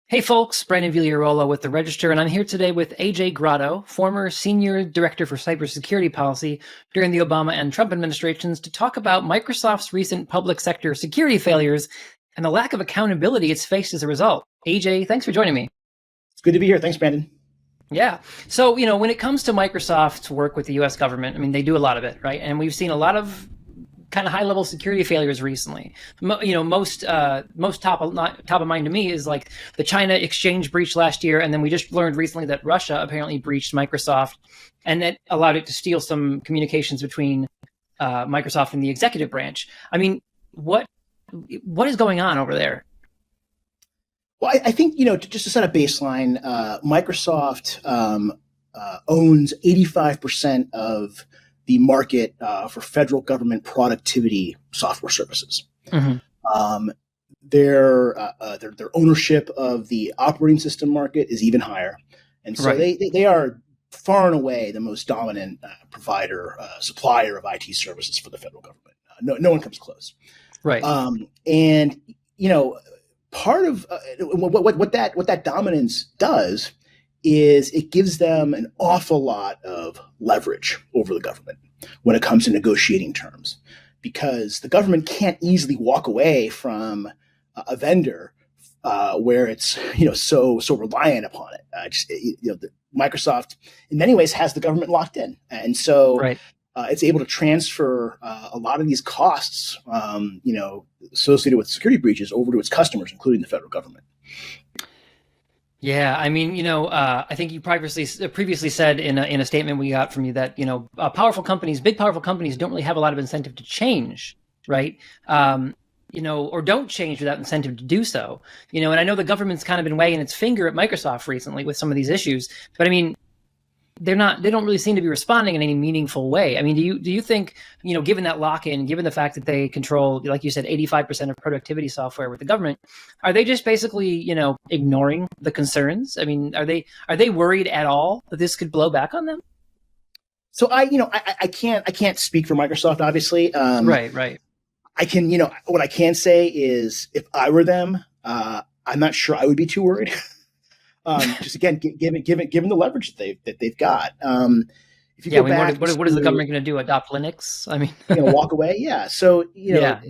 Hey folks, Brandon Vigliarola with the Register, and I'm here today with AJ Grotto, former Senior Director for Cybersecurity Policy during the Obama and Trump administrations, to talk about Microsoft's recent public sector security failures and the lack of accountability it's faced as a result. AJ, thanks for joining me. It's good to be here. Thanks, Brandon. Yeah. So, when it comes to Microsoft's work with the US government, they do a lot of it, right? And we've seen a lot of kind of high-level security failures recently. Most top of mind to me is like the China exchange breach last year, and then we just learned recently that Russia apparently breached Microsoft, and that allowed it to steal some communications between Microsoft and the executive branch. What is going on over there? Well, I think, just to set a baseline, Microsoft owns 85% of the market for federal government productivity software services. Mm-hmm. Their ownership of the operating system market is even higher, and so right. they are far and away the most dominant supplier of IT services for the federal government. No one comes close. Right. And part of what that dominance does is it gives them an awful lot of leverage over the government when it comes to negotiating terms, because the government can't easily walk away from a vendor where it's so reliant upon it. Microsoft in many ways has the government locked in, and so right. It's able to transfer a lot of these costs, associated with security breaches over to its customers, including the federal government. Yeah, I think you previously said in a statement we got from you that big powerful companies don't really have a lot of incentive to change, right? Or don't change without incentive to do so. And I know the government's kind of been wagging its finger at Microsoft recently with some of these issues, but they don't really seem to be responding in any meaningful way. Do you think, given that lock-in, given the fact that they control, like you said, 85% of productivity software with the government, are they just basically, ignoring the concerns? Are they worried at all that this could blow back on them? So I can't speak for Microsoft, obviously. Right. What I can say is if I were them, I'm not sure I would be too worried. Just again, given the leverage that they've got. If you go back, what is the government going to do? Adopt Linux? Walk away? Yeah. So yeah.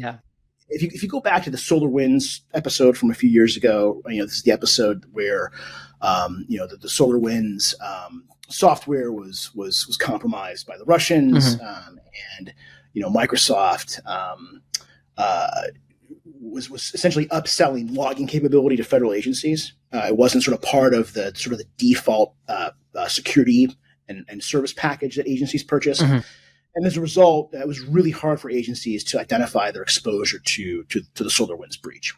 If you go back to the SolarWinds episode from a few years ago, this is the episode where the SolarWinds software was compromised by the Russians, mm-hmm. And Microsoft was essentially upselling logging capability to federal agencies. It wasn't sort of part of the default security and service package that agencies purchase. Mm-hmm. And as a result, it was really hard for agencies to identify their exposure to the SolarWinds breach.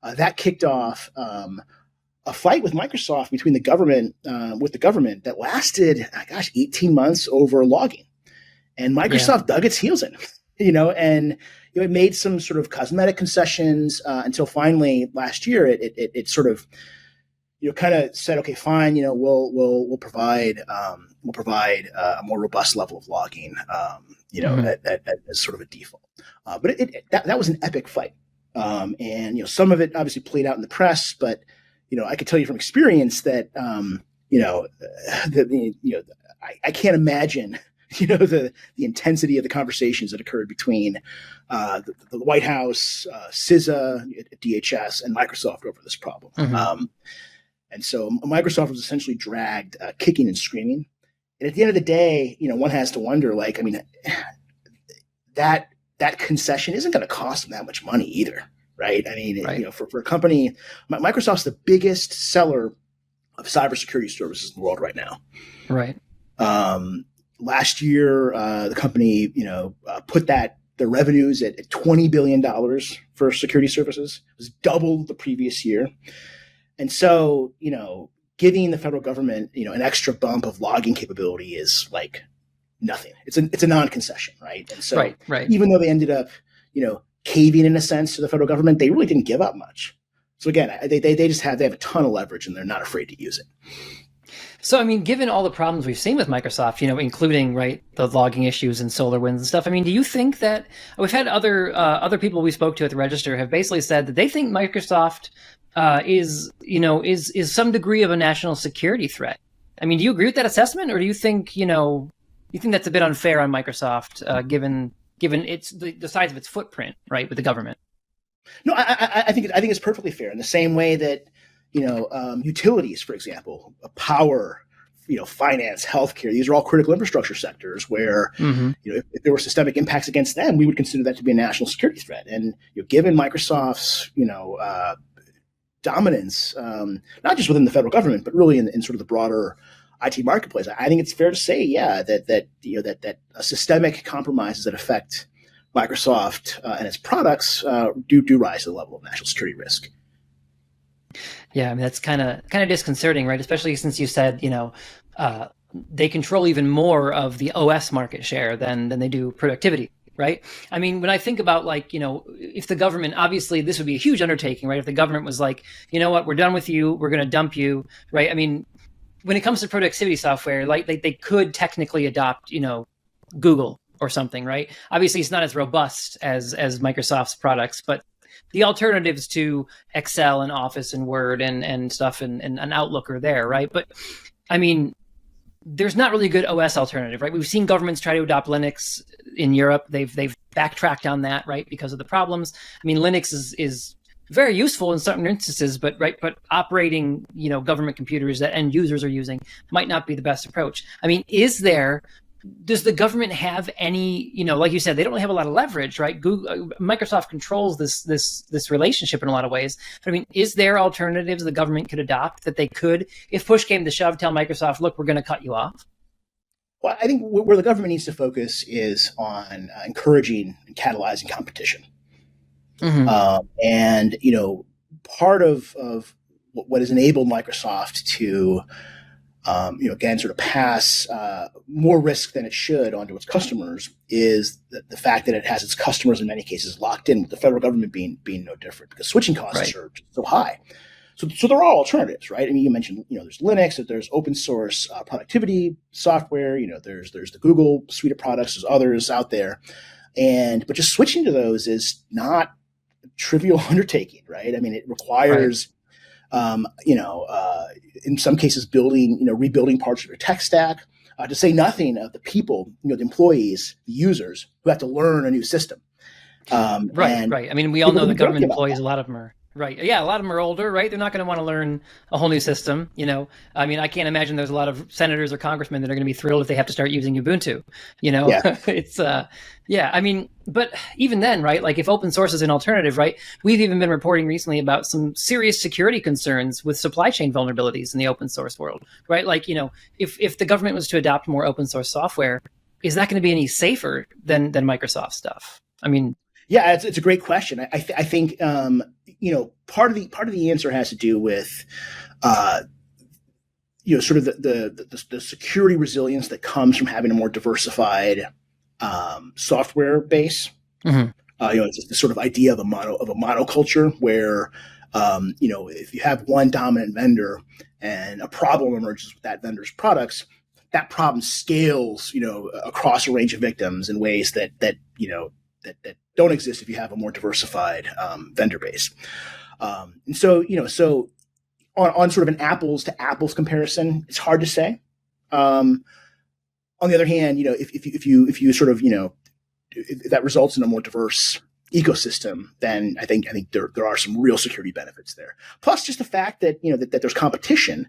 That kicked off a fight with Microsoft between the government that lasted, 18 months over logging. And Microsoft dug its heels in, and it made some sort of cosmetic concessions until finally last year it sort of kind of said, okay, fine, we'll provide a more robust level of logging, mm-hmm. as sort of a default. But that was an epic fight, and some of it obviously played out in the press, but I could tell you from experience that I can't imagine the intensity of the conversations that occurred between the White House, CISA, DHS, and Microsoft over this problem. Mm-hmm. And so Microsoft was essentially dragged kicking and screaming. And at the end of the day, one has to wonder, that concession isn't going to cost them that much money either, right? Right. For a company, Microsoft's the biggest seller of cybersecurity services in the world right now. Right. Last year, the company, put their revenues at $20 billion for security services. It was double the previous year. And so, giving the federal government, an extra bump of logging capability is like nothing. It's a non-concession, right? And so right. Even though they ended up, caving in a sense to the federal government, they really didn't give up much. So again, they have a ton of leverage and they're not afraid to use it. So, given all the problems we've seen with Microsoft, including, the logging issues and SolarWinds and stuff, do you think that we've had other people we spoke to at the Register have basically said that they think Microsoft is some degree of a national security threat. I mean, do you agree with that assessment, or do you think that's a bit unfair on Microsoft, given its the size of its footprint, right, with the government? No, I think it's perfectly fair in the same way that utilities, for example, power, finance, healthcare. These are all critical infrastructure sectors where if there were systemic impacts against them, we would consider that to be a national security threat. And given Microsoft's dominance, not just within the federal government, but really in sort of the broader IT marketplace, I think it's fair to say, that systemic compromises that affect Microsoft and its products do rise to the level of national security risk. Yeah, I mean that's kind of disconcerting, right? Especially since you said they control even more of the OS market share than they do productivity, right? I mean, when I think about if the government, obviously this would be a huge undertaking, right? If the government was like, you know what, we're done with you, we're going to dump you, right? I mean, when it comes to productivity software, they could technically adopt, Google or something, right? Obviously, it's not as robust as Microsoft's products, but the alternatives to Excel and Office and Word and stuff and Outlook are there, right? But I mean, there's not really a good OS alternative, right? We've seen governments try to adopt Linux in Europe. They've backtracked on that, right, because of the problems. I mean, Linux is very useful in certain instances, but operating government computers that end users are using might not be the best approach. I mean, does the government have any, like you said, they don't really have a lot of leverage, right? Microsoft controls this relationship in a lot of ways. But I mean, is there alternatives the government could adopt that they could, if push came to shove, tell Microsoft, look, we're going to cut you off? Well, I think where the government needs to focus is on encouraging and catalyzing competition. And, part of what has enabled Microsoft to again, sort of pass more risk than it should onto its customers is the fact that it has its customers in many cases locked in, with the federal government being no different, because switching costs are so high. So there are alternatives, right? I mean, you mentioned, there's Linux, there's open source productivity software, there's the Google suite of products, there's others out there. But just switching to those is not a trivial undertaking, right? I mean, it requires in some cases rebuilding parts of your tech stack, to say nothing of the people, the employees, the users who have to learn a new system. Right. I mean, we all know that government employees, a lot of them are, right. Yeah, a lot of them are older, right? They're not going to want to learn a whole new system, I mean, I can't imagine there's a lot of senators or congressmen that are going to be thrilled if they have to start using Ubuntu, Yeah. It's, I mean, but even then, right, like if open source is an alternative, right, we've even been reporting recently about some serious security concerns with supply chain vulnerabilities in the open source world, right? Like, if the government was to adopt more open source software, is that going to be any safer than Microsoft stuff? I mean, yeah, it's a great question. I think part of the answer has to do with sort of the security resilience that comes from having a more diversified software base. It's this sort of idea of a monoculture where if you have one dominant vendor and a problem emerges with that vendor's products, that problem scales across a range of victims in ways that don't exist if you have a more diversified vendor base. And so on sort of an apples to apples comparison, it's hard to say. On the other hand, if you sort of if that results in a more diverse ecosystem, then I think there are some real security benefits there. Plus, just the fact that that there's competition,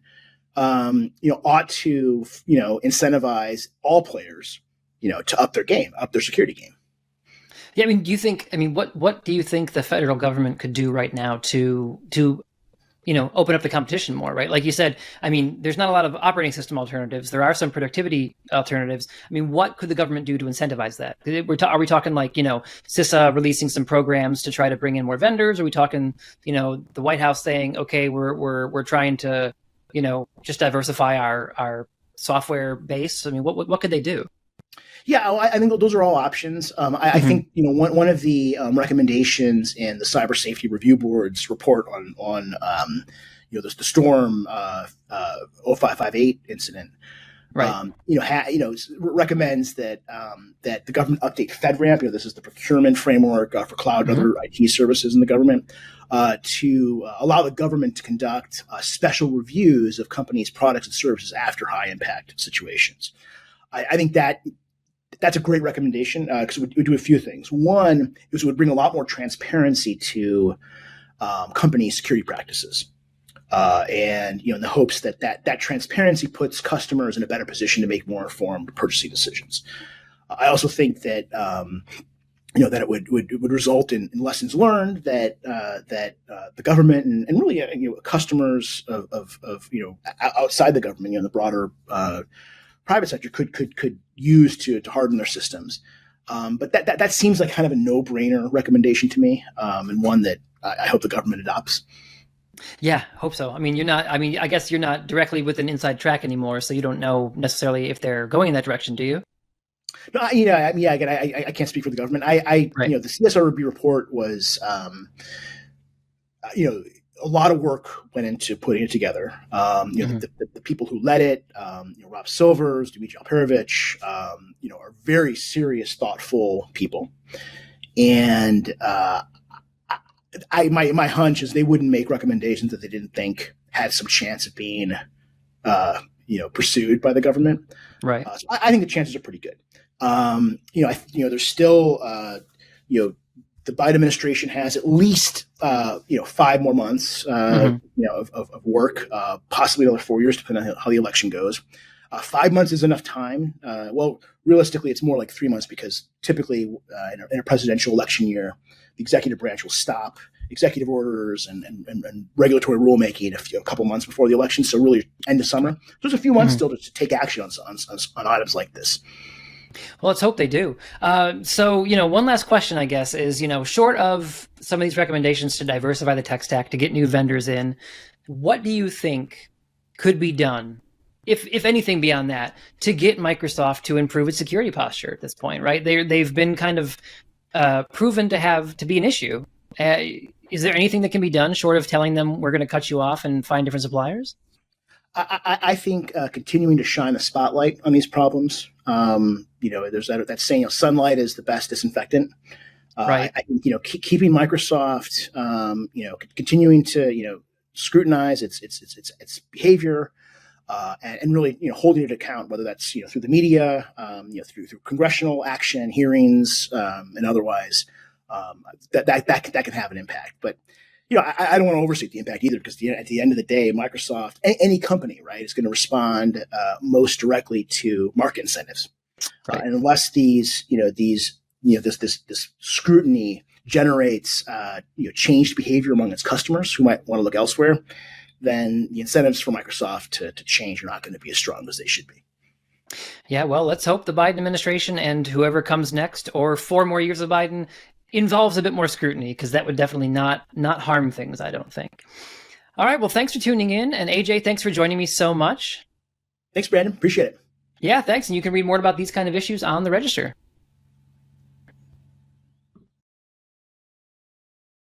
ought to incentivize all players to up their security game. Yeah, I mean, what do you think the federal government could do right now to open up the competition more, right? Like you said, I mean, there's not a lot of operating system alternatives. There are some productivity alternatives. I mean, what could the government do to incentivize that? Are we talking like, CISA releasing some programs to try to bring in more vendors? Are we talking, the White House saying, okay, we're trying to, just diversify our software base? I mean, what could they do? Yeah, I think those are all options. I think one of the recommendations in the Cyber Safety Review Board's report on the Storm 0558 incident Right. Recommends that that the government update FedRAMP. This is the procurement framework for cloud and other IT services in the government, to allow the government to conduct special reviews of companies' products and services after high impact situations. I think that's a great recommendation because it would do a few things. One is it would bring a lot more transparency to company security practices. And in the hopes that transparency puts customers in a better position to make more informed purchasing decisions. I also think that that it would result in lessons learned that the government and really customers of outside the government, the broader private sector could use to harden their systems. But that seems like kind of a no-brainer recommendation to me, and one that I hope the government adopts. Yeah, hope so. I guess you're not directly with an inside track anymore, so you don't know necessarily if they're going in that direction, do you? No, again, I can't speak for the government. Right. The CSRB report was, a lot of work went into putting it together. The people who led it, Rob Silvers, Dmitry Alperovich, are very serious, thoughtful people, and my hunch is they wouldn't make recommendations that they didn't think had some chance of being, pursued by the government. Right. So I think the chances are pretty good. There's still, the Biden administration has at least, 5 more months, of work, possibly another 4 years, depending on how the election goes. 5 months is enough time. Well, realistically, it's more like 3 months because typically in a presidential election year, the executive branch will stop executive orders and regulatory rulemaking a couple months before the election. So really end of summer. So there's a few months still to take action on items like this. Well, let's hope they do. So, one last question, I guess, is, short of some of these recommendations to diversify the tech stack, to get new vendors in, what do you think could be done, if anything beyond that, to get Microsoft to improve its security posture at this point, right? They've been kind of proven to be an issue. Is there anything that can be done short of telling them we're going to cut you off and find different suppliers? I think continuing to shine a spotlight on these problems. There's that saying, sunlight is the best disinfectant. Right. I think keeping Microsoft, continuing to scrutinize its behavior, and really holding it to account, whether that's through the media, through congressional action, hearings, and otherwise, that can have an impact. But I don't want to overstate the impact either, because at the end of the day, Microsoft, any company, right, is going to respond most directly to market incentives, right. And unless this scrutiny generates changed behavior among its customers who might want to look elsewhere, then the incentives for Microsoft to change are not going to be as strong as they should be. Yeah, well, let's hope the Biden administration and whoever comes next, or 4 more years of Biden, involves a bit more scrutiny, because that would definitely not harm things, I don't think. All right, well, thanks for tuning in. And AJ, thanks for joining me so much. Thanks, Brandon. Appreciate it. Yeah, thanks. And you can read more about these kind of issues on the Register.